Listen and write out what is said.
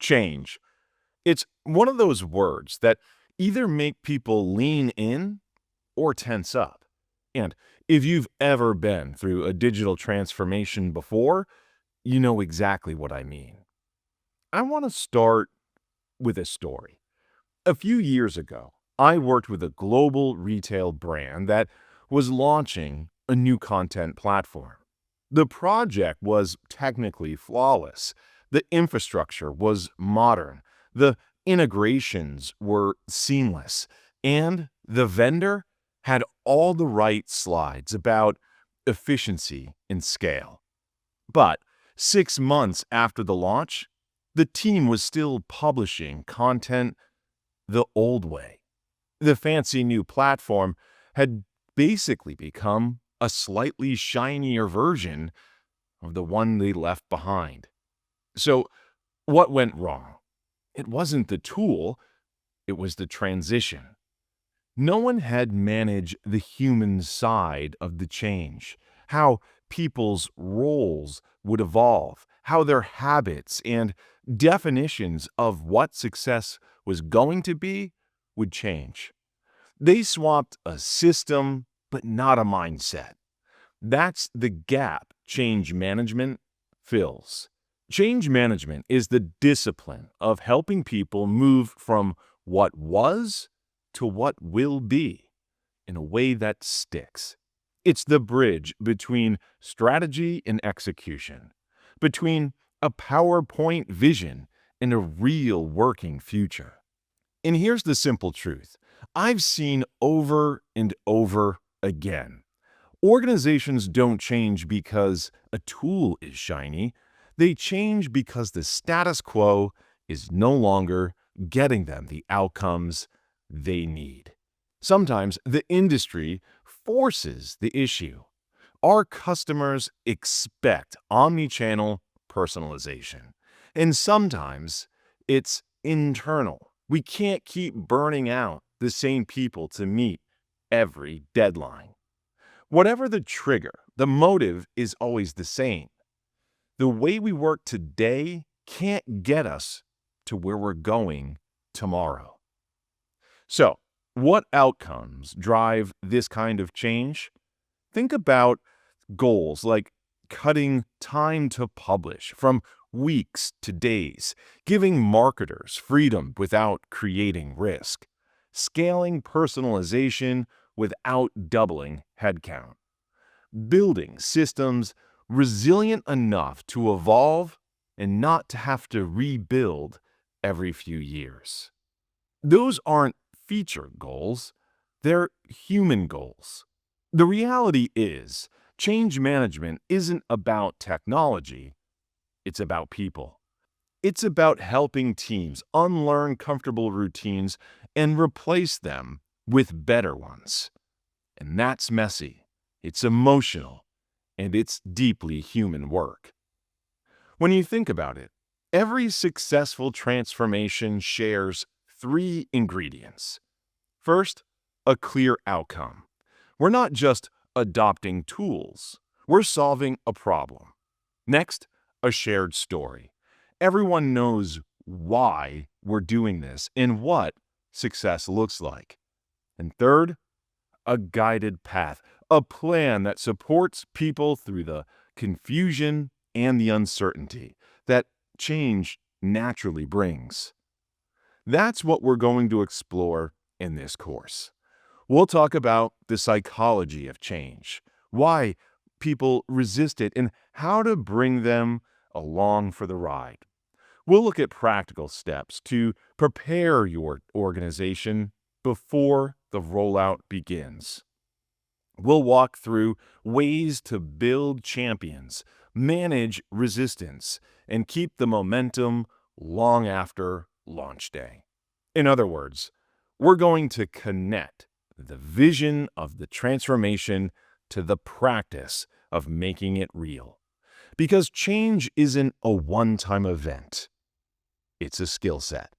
Change. It's one of those words that either make people lean in or tense up. And if you've ever been through a digital transformation before, you know exactly what I mean. I want to start with a story. A few years ago, I worked with a global retail brand that was launching a new content platform. The project was technically flawless. The infrastructure was modern. The integrations were seamless. And the vendor had all the right slides about efficiency and scale. But 6 months after the launch, the team was still publishing content the old way. The fancy new platform had basically become a slightly shinier version of the one they left behind. So, what went wrong? It wasn't the tool, it was the transition. No one had managed the human side of the change, how people's roles would evolve, how their habits and definitions of what success was going to be would change. They swapped a system, but not a mindset. That's the gap change management fills. Change management is the discipline of helping people move from what was to what will be in a way that sticks. It's the bridge between strategy and execution, between a PowerPoint vision and a real working future. And here's the simple truth I've seen over and over again. Organizations don't change because a tool is shiny. They change because the status quo is no longer getting them the outcomes they need. Sometimes the industry forces the issue. Our customers expect omnichannel personalization. And sometimes it's internal. We can't keep burning out the same people to meet every deadline. Whatever the trigger, the motive is always the same. The way we work today can't get us to where we're going tomorrow. So, what outcomes drive this kind of change? Think about goals like cutting time to publish from weeks to days, giving marketers freedom without creating risk, scaling personalization without doubling headcount, building systems resilient enough to evolve and not to have to rebuild every few years. Those aren't feature goals, they're human goals. The reality is, change management isn't about technology, it's about people. It's about helping teams unlearn comfortable routines and replace them with better ones. And that's messy, it's emotional, and it's deeply human work. When you think about it, every successful transformation shares 3 ingredients. First, a clear outcome. We're not just adopting tools, we're solving a problem. Next, a shared story. Everyone knows why we're doing this and what success looks like. And third, a guided path, a plan that supports people through the confusion and the uncertainty that change naturally brings. That's what we're going to explore in this course. We'll talk about the psychology of change, why people resist it, and how to bring them along for the ride. We'll look at practical steps to prepare your organization before the rollout begins. We'll walk through ways to build champions, manage resistance, and keep the momentum long after launch day. In other words, we're going to connect the vision of the transformation to the practice of making it real. Because change isn't a one-time event. It's a skill set.